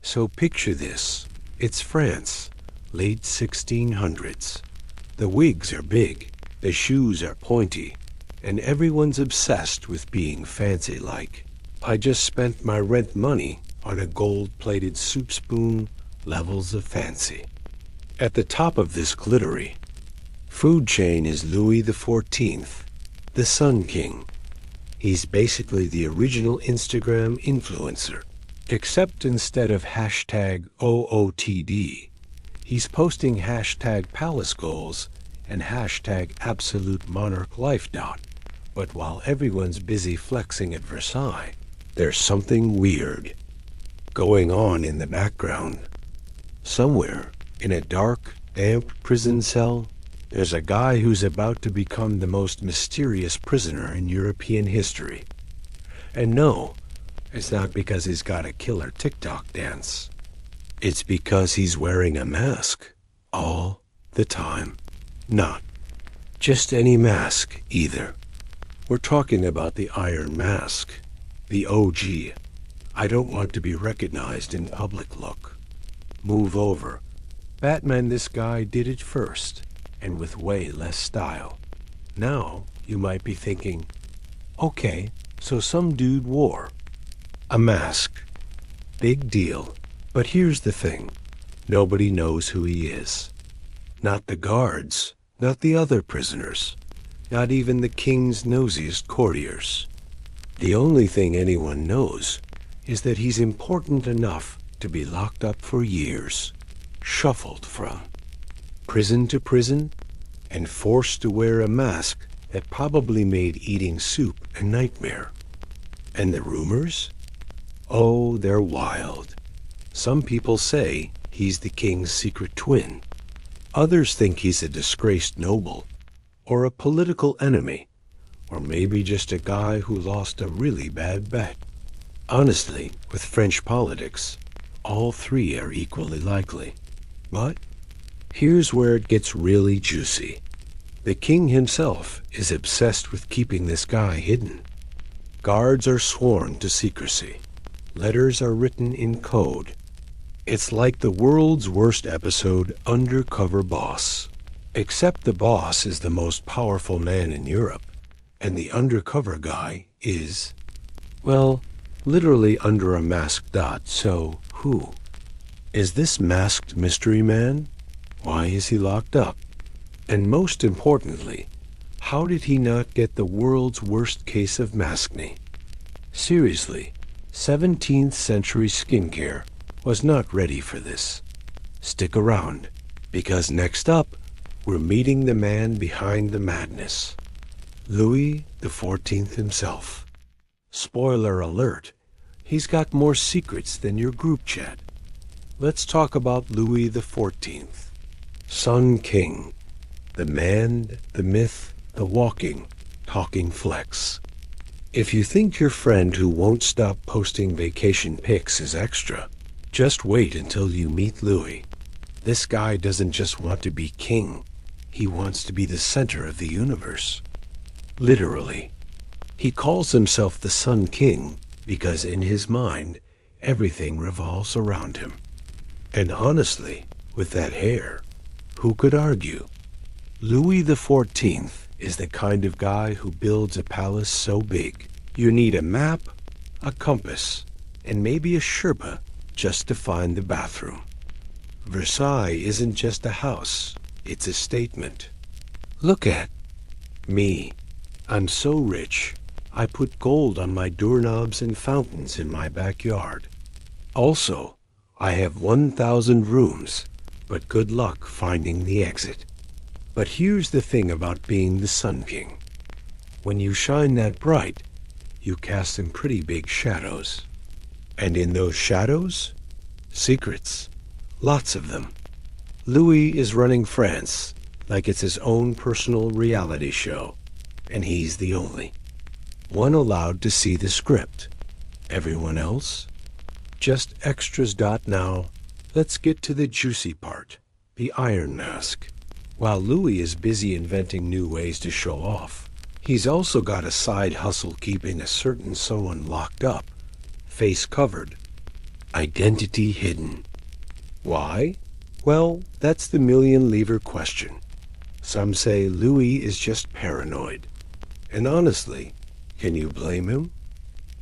So picture this. It's France, late 1600s. The wigs are big, the shoes are pointy, and everyone's obsessed with being fancy-like. I just spent my rent money on a gold-plated soup spoon, levels of fancy. At the top of this glittery food chain is Louis XIV, the Sun King. He's basically the original Instagram influencer, except instead of hashtag OOTD, he's posting hashtag palace goals and hashtag absolute monarch life. But while everyone's busy flexing at Versailles, there's something weird going on in the background. Somewhere in a dark, damp prison cell, there's a guy who's about to become the most mysterious prisoner in European history. And no, it's not because he's got a killer TikTok dance. It's because he's wearing a mask all the time. Not just any mask either. We're talking about the Iron Mask, the OG. I don't want to be recognized in public look. Move over. Batman, this guy did it first, and with way less style. Now, you might be thinking, okay, so some dude wore a mask. Big deal. But here's the thing. Nobody knows who he is. Not the guards, not the other prisoners, not even the king's nosiest courtiers. The only thing anyone knows is that he's important enough to be locked up for years, shuffled from prison to prison, and forced to wear a mask that probably made eating soup a nightmare. And the rumors? Oh, they're wild. Some people say he's the king's secret twin. Others think he's a disgraced noble, or a political enemy, or maybe just a guy who lost a really bad bet. Honestly, with French politics, all three are equally likely. But here's where it gets really juicy. The king himself is obsessed with keeping this guy hidden. Guards are sworn to secrecy. Letters are written in code. It's like the world's worst episode, Undercover Boss. Except the boss is the most powerful man in Europe, and the undercover guy is, well, literally under a mask. So, who? Is this masked mystery man? Why is he locked up? And most importantly, how did he not get the world's worst case of maskne? Seriously, 17th century skincare was not ready for this. Stick around, because next up, we're meeting the man behind the madness. Louis XIV himself. Spoiler alert, he's got more secrets than your group chat. Let's talk about Louis XIV. Sun King. The man, the myth, the walking, talking flex. If you think your friend who won't stop posting vacation pics is extra, just wait until you meet Louis. This guy doesn't just want to be king. He wants to be the center of the universe. Literally. He calls himself the Sun King because in his mind, everything revolves around him. And honestly, with that hair, who could argue? Louis XIV is the kind of guy who builds a palace so big, you need a map, a compass, and maybe a Sherpa just to find the bathroom. Versailles isn't just a house, it's a statement. Look at me. I'm so rich, I put gold on my doorknobs and fountains in my backyard. Also, I have 1,000 rooms, but good luck finding the exit. But here's the thing about being the Sun King. When you shine that bright, you cast some pretty big shadows. And in those shadows, secrets. Lots of them. Louis is running France like it's his own personal reality show, and he's the only one allowed to see the script. Everyone else? Just extras. Now, let's get to the juicy part, the Iron Mask. While Louis is busy inventing new ways to show off, he's also got a side hustle keeping a certain someone locked up, face covered. Identity hidden. Why? Well, that's the million-lever question. Some say Louis is just paranoid. And honestly, can you blame him?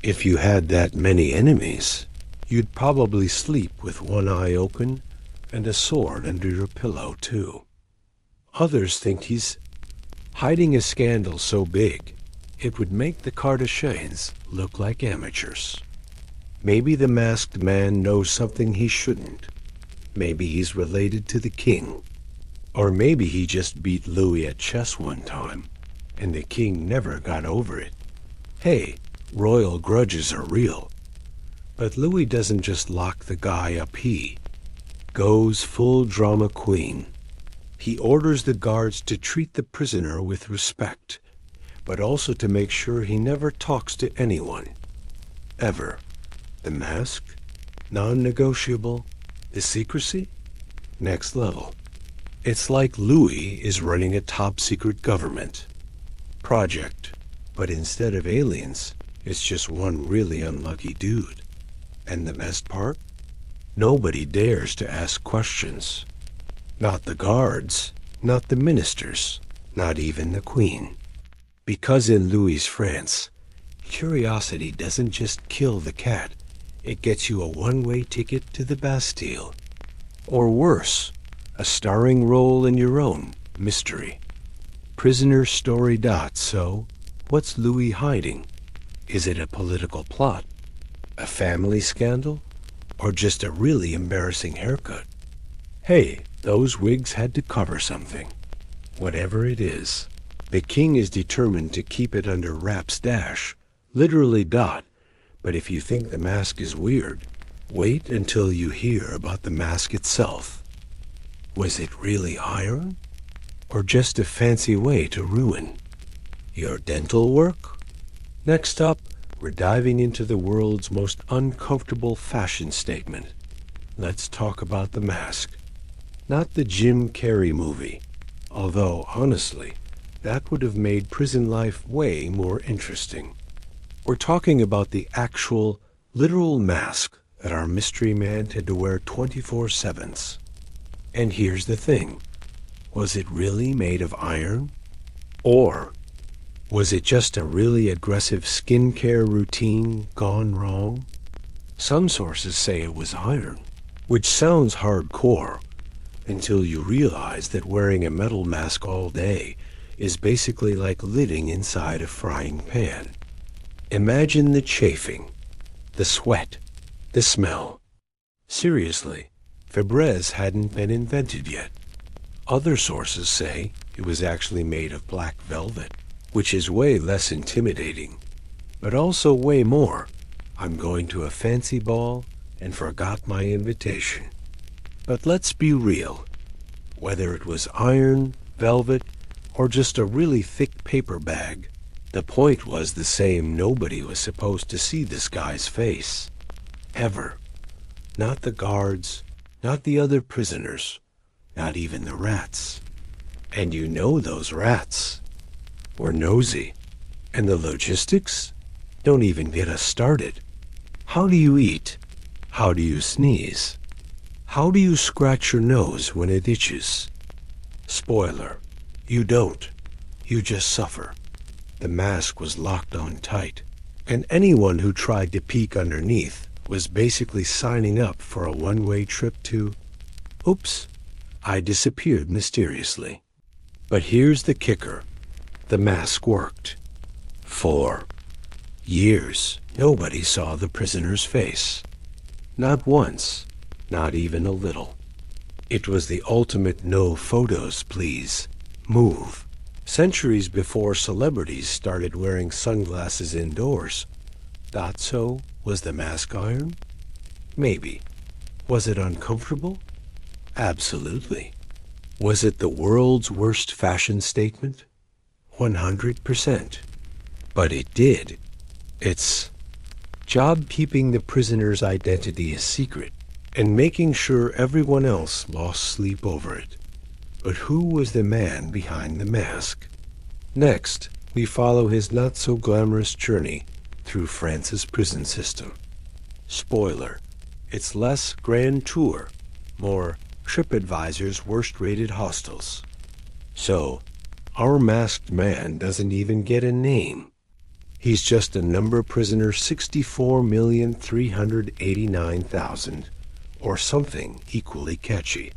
If you had that many enemies, you'd probably sleep with one eye open and a sword under your pillow, too. Others think he's hiding a scandal so big, it would make the Kardashians look like amateurs. Maybe the masked man knows something he shouldn't. Maybe he's related to the king. Or maybe he just beat Louis at chess one time, and the king never got over it. Hey, royal grudges are real. But Louis doesn't just lock the guy up, he goes full drama queen. He orders the guards to treat the prisoner with respect, but also to make sure he never talks to anyone. Ever. The mask? Non-negotiable. The secrecy? Next level. It's like Louis is running a top-secret government project, but instead of aliens, it's just one really unlucky dude. And the best part? Nobody dares to ask questions. Not the guards, not the ministers, not even the queen. Because in Louis's France, curiosity doesn't just kill the cat, it gets you a one-way ticket to the Bastille. Or worse, a starring role in your own mystery. Prisoner story. So, what's Louis hiding? Is it a political plot? A family scandal? Or just a really embarrassing haircut? Hey, those wigs had to cover something. Whatever it is, the king is determined to keep it under wraps. Literally. But if you think the mask is weird, wait until you hear about the mask itself. Was it really iron? Or just a fancy way to ruin your dental work? Next up, we're diving into the world's most uncomfortable fashion statement. Let's talk about the mask. Not the Jim Carrey movie, although, honestly, that would have made prison life way more interesting. We're talking about the actual, literal mask that our mystery man had to wear 24/7. And here's the thing. Was it really made of iron? Or was it just a really aggressive skincare routine gone wrong? Some sources say it was iron, which sounds hardcore, until you realize that wearing a metal mask all day is basically like living inside a frying pan. Imagine the chafing, the sweat, the smell. Seriously, Febreze hadn't been invented yet. Other sources say it was actually made of black velvet, which is way less intimidating, but also way more. I'm going to a fancy ball and forgot my invitation. But let's be real. Whether it was iron, velvet, or just a really thick paper bag, the point was the same. Nobody was supposed to see this guy's face. Ever. Not the guards, not the other prisoners, not even the rats. And you know those rats were nosy. And the logistics? Don't even get us started. How do you eat? How do you sneeze? How do you scratch your nose when it itches? Spoiler, you don't. You just suffer. The mask was locked on tight, and anyone who tried to peek underneath was basically signing up for a one-way trip to, oops, I disappeared mysteriously. But here's the kicker. The mask worked. For years, nobody saw the prisoner's face. Not once, not even a little. It was the ultimate no photos, please move. Centuries before celebrities started wearing sunglasses indoors. So, was the mask iron? Maybe. Was it uncomfortable? Absolutely. Was it the world's worst fashion statement? 100%. But it did. Its job keeping the prisoner's identity a secret and making sure everyone else lost sleep over it. But who was the man behind the mask? Next, we follow his not-so-glamorous journey through France's prison system. Spoiler, It's less grand tour, more TripAdvisor's worst-rated hostels. So, our masked man doesn't even get a name. He's just a number prisoner 64,389,000, or something equally catchy.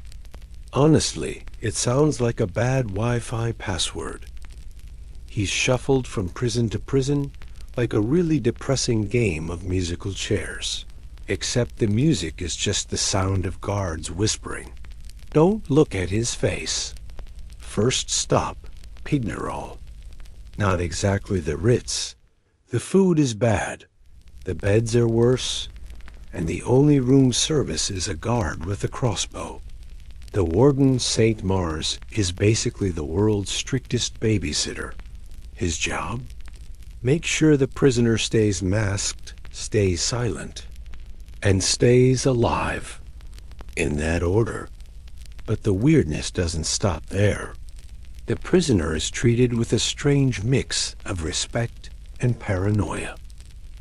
Honestly, it sounds like a bad Wi-Fi password. He's shuffled from prison to prison like a really depressing game of musical chairs. Except the music is just the sound of guards whispering. Don't look at his face. First stop, Pignerol. Not exactly the Ritz. The food is bad, the beds are worse, and the only room service is a guard with a crossbow. The warden St. Mars is basically the world's strictest babysitter. His job? Make sure the prisoner stays masked, stays silent, and stays alive. In that order. But the weirdness doesn't stop there. The prisoner is treated with a strange mix of respect and paranoia.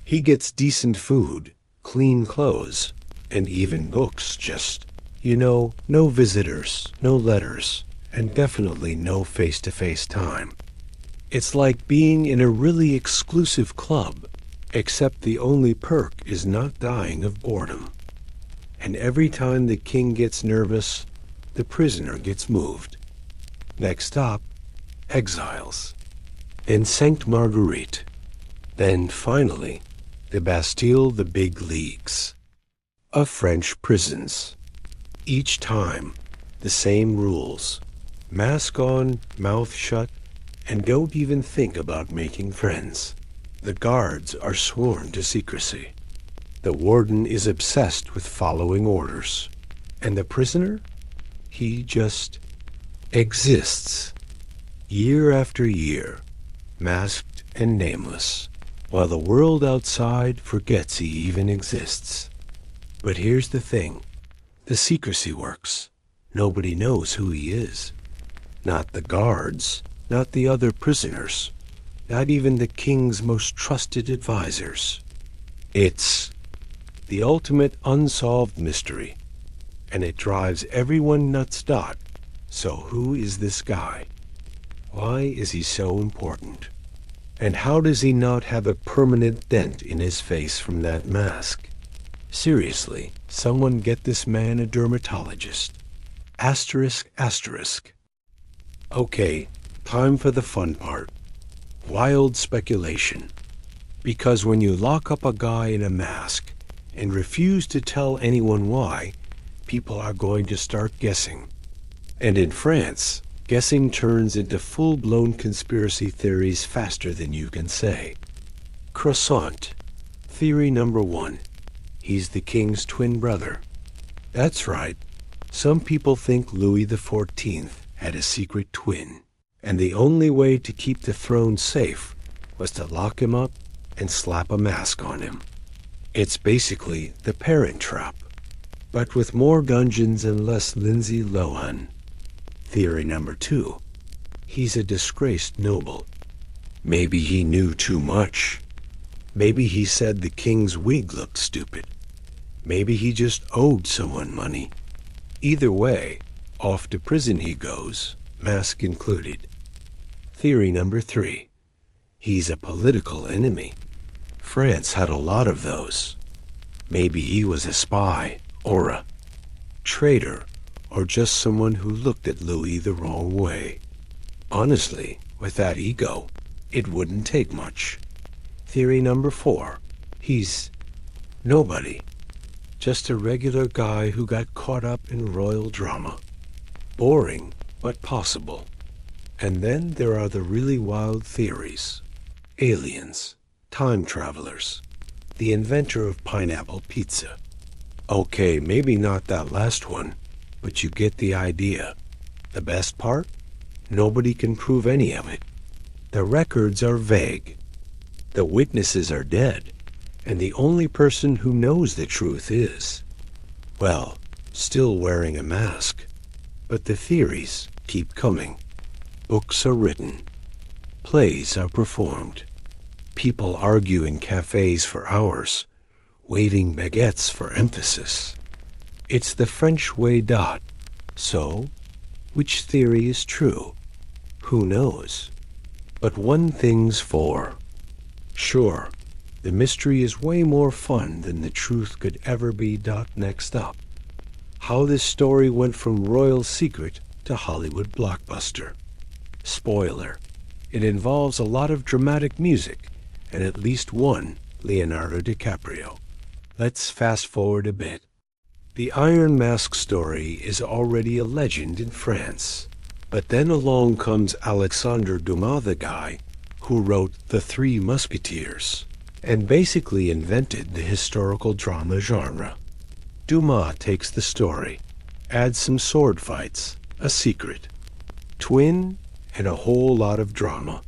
He gets decent food, clean clothes, and even books, just, no visitors, no letters, and definitely no face-to-face time. It's like being in a really exclusive club, except the only perk is not dying of boredom. And every time the king gets nervous, the prisoner gets moved. Next stop, exiles. In Sainte Marguerite. Then finally, the Bastille, the big leagues of French prisons. Each time, the same rules. Mask on, mouth shut, and don't even think about making friends. The guards are sworn to secrecy. The warden is obsessed with following orders. And the prisoner? He just exists. Year after year, masked and nameless, while the world outside forgets he even exists. But here's the thing. The secrecy works. Nobody knows who he is. Not the guards, not the other prisoners, not even the king's most trusted advisors. It's the ultimate unsolved mystery, and it drives everyone nuts. So who is this guy? Why is he so important? And how does he not have a permanent dent in his face from that mask? Seriously, someone get this man a dermatologist. Asterisk, asterisk. Okay, time for the fun part. Wild speculation. Because when you lock up a guy in a mask and refuse to tell anyone why, people are going to start guessing. And in France, guessing turns into full-blown conspiracy theories faster than you can say. Croissant. Theory number 1. He's the king's twin brother. That's right. Some people think Louis XIV had a secret twin, and the only way to keep the throne safe was to lock him up and slap a mask on him. It's basically the Parent Trap, but with more dungeons and less Lindsay Lohan. Theory number 2. He's a disgraced noble. Maybe he knew too much. Maybe he said the king's wig looked stupid. Maybe he just owed someone money. Either way, off to prison he goes, mask included. Theory number 3. He's a political enemy. France had a lot of those. Maybe he was a spy, or a traitor, or just someone who looked at Louis the wrong way. Honestly, with that ego, it wouldn't take much. Theory number 4. He's nobody. Just a regular guy who got caught up in royal drama. Boring, but possible. And then there are the really wild theories. Aliens, time travelers, the inventor of pineapple pizza. Okay, maybe not that last one, but you get the idea. The best part? Nobody can prove any of it. The records are vague. The witnesses are dead, and the only person who knows the truth is, well, still wearing a mask. But the theories keep coming. Books are written. Plays are performed. People argue in cafes for hours, waving baguettes for emphasis. It's the French way. So, which theory is true? Who knows? But one thing's for sure. The mystery is way more fun than the truth could ever be. Next up, how this story went from royal secret to Hollywood blockbuster. Spoiler, it involves a lot of dramatic music and at least one Leonardo DiCaprio. Let's fast forward a bit. The Iron Mask story is already a legend in France. But then along comes Alexandre Dumas, the guy who wrote The Three Musketeers, and basically invented the historical drama genre. Dumas takes the story, adds some sword fights, a secret, twin, and a whole lot of drama.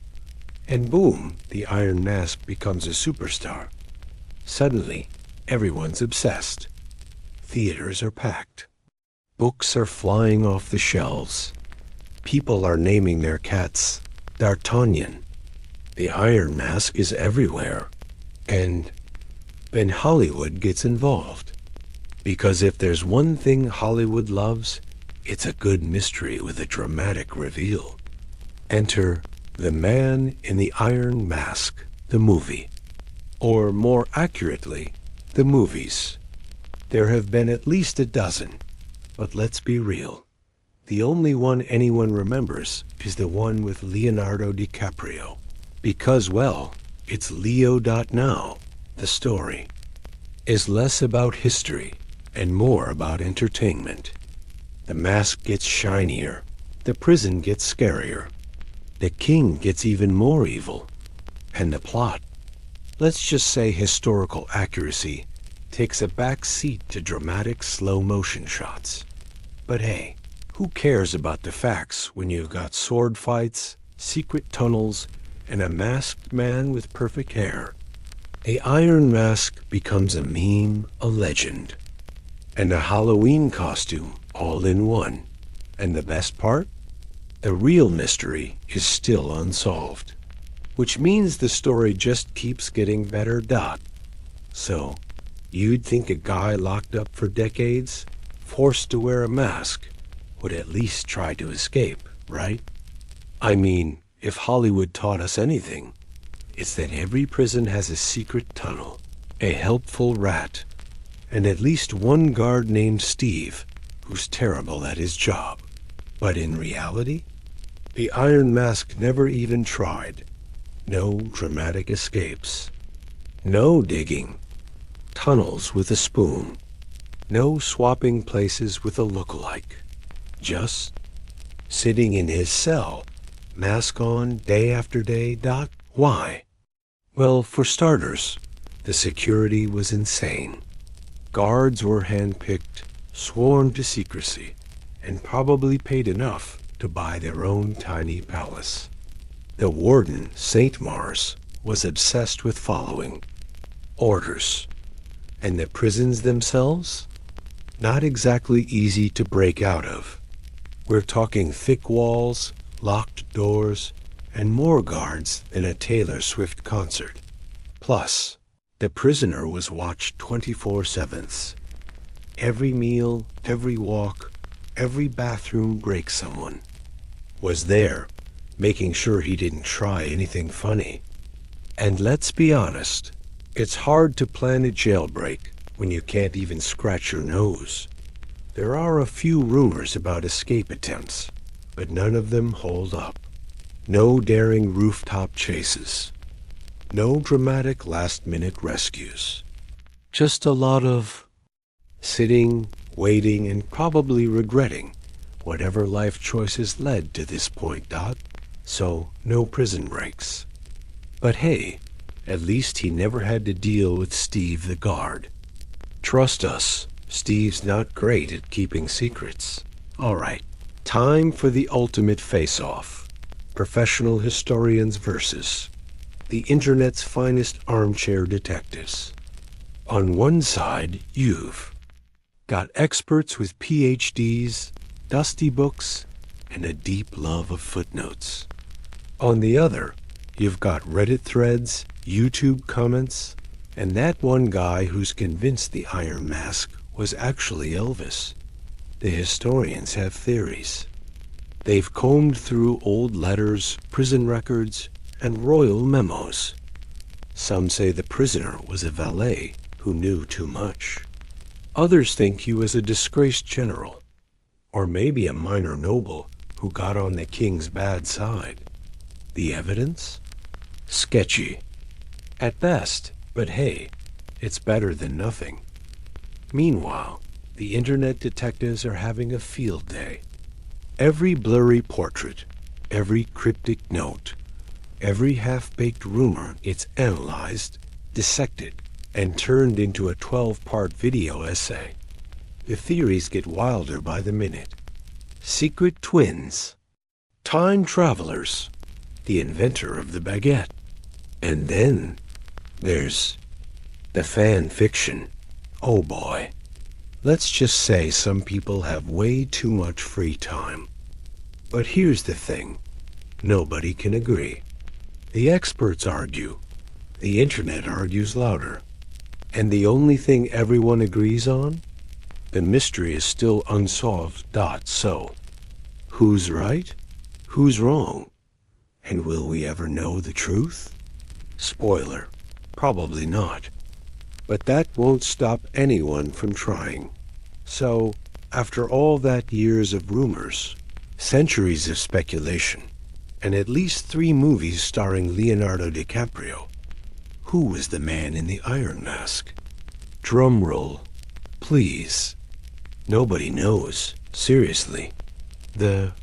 And boom, the Iron Mask becomes a superstar. Suddenly, everyone's obsessed. Theaters are packed. Books are flying off the shelves. People are naming their cats D'Artagnan. The Iron Mask is everywhere. And then Hollywood gets involved. Because if there's one thing Hollywood loves, it's a good mystery with a dramatic reveal. Enter The Man in the Iron Mask, the movie. Or more accurately, the movies. There have been at least a dozen, but let's be real. The only one anyone remembers is the one with Leonardo DiCaprio. Because, well, it's Leo. Now, the story is less about history and more about entertainment. The mask gets shinier, the prison gets scarier, the king gets even more evil, and the plot, let's just say historical accuracy, takes a back seat to dramatic slow-motion shots. But hey, who cares about the facts when you've got sword fights, secret tunnels, and a masked man with perfect hair? A Iron Mask becomes a meme, a legend, and a Halloween costume all in one. And the best part? The real mystery is still unsolved, which means the story just keeps getting better. So, you'd think a guy locked up for decades, forced to wear a mask, would at least try to escape, right? I mean, if Hollywood taught us anything, it's that every prison has a secret tunnel, a helpful rat, and at least one guard named Steve, who's terrible at his job. But in reality, the Iron Mask never even tried. No dramatic escapes. No digging. Tunnels with a spoon. No swapping places with a look-alike. Just sitting in his cell, mask on day after day. Why? Well, for starters, the security was insane. Guards were handpicked, sworn to secrecy, and probably paid enough to buy their own tiny palace. The warden, St. Mars, was obsessed with following orders. And the prisons themselves? Not exactly easy to break out of. We're talking thick walls, locked doors, and more guards than a Taylor Swift concert. Plus, the prisoner was watched 24/7. Every meal, every walk, every bathroom break someone was there, making sure he didn't try anything funny. And let's be honest, it's hard to plan a jailbreak when you can't even scratch your nose. There are a few rumors about escape attempts, but none of them hold up. No daring rooftop chases. No dramatic last-minute rescues. Just a lot of sitting, waiting, and probably regretting whatever life choices led to this point. So, no prison breaks. But hey, at least he never had to deal with Steve the guard. Trust us, Steve's not great at keeping secrets. Alright, time for the ultimate face-off. Professional historians versus the internet's finest armchair detectives. On one side, you've got experts with PhDs, dusty books, and a deep love of footnotes. On the other, you've got Reddit threads, YouTube comments, And that one guy who's convinced the Iron Mask was actually Elvis. The historians have theories. They've combed through old letters, prison records, and royal memos. Some say the prisoner was a valet who knew too much. Others think he was a disgraced general, or maybe a minor noble who got on the king's bad side. The evidence? Sketchy. At best, but hey, it's better than nothing. Meanwhile, the internet detectives are having a field day. Every blurry portrait, every cryptic note, every half-baked rumor gets analyzed, dissected, and turned into a 12-part video essay. The theories get wilder by the minute. Secret twins, time travelers, the inventor of the baguette. And then there's the fan fiction. Oh boy. Let's just say some people have way too much free time. But here's the thing. Nobody can agree. The experts argue. The internet argues louder. And the only thing everyone agrees on? The mystery is still unsolved. So, who's right? Who's wrong? And will we ever know the truth? Spoiler, probably not. But that won't stop anyone from trying. So, after all that years of rumors, centuries of speculation, and at least 3 movies starring Leonardo DiCaprio, who was the man in the Iron Mask? Drum roll, please. Nobody knows, seriously. The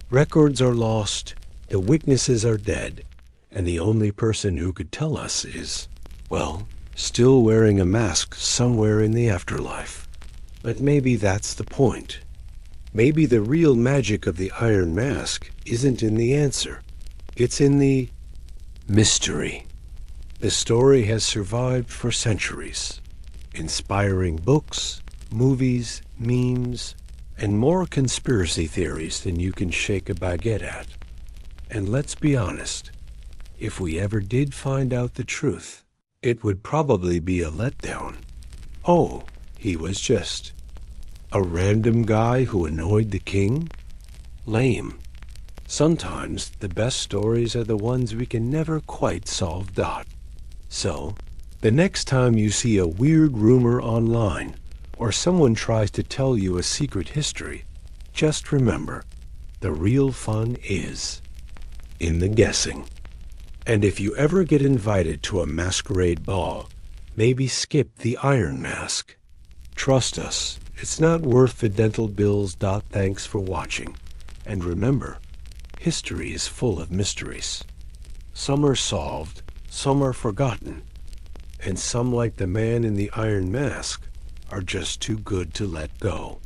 records are lost, the witnesses are dead, and the only person who could tell us is, well, still wearing a mask somewhere in the afterlife. But maybe that's the point. Maybe the real magic of the Iron Mask isn't in the answer. It's in the mystery. The story has survived for centuries, inspiring books, movies, memes, and more conspiracy theories than you can shake a baguette at. And let's be honest, if we ever did find out the truth, it would probably be a letdown. Oh, he was just a random guy who annoyed the king? Lame. Sometimes the best stories are the ones we can never quite solve. So, the next time you see a weird rumor online, or someone tries to tell you a secret history, just remember, the real fun is in the guessing. And if you ever get invited to a masquerade ball, maybe skip the Iron Mask. Trust us, it's not worth the dental bills. Thanks for watching. And remember, history is full of mysteries. Some are solved, some are forgotten, and some, like the man in the Iron Mask, are just too good to let go.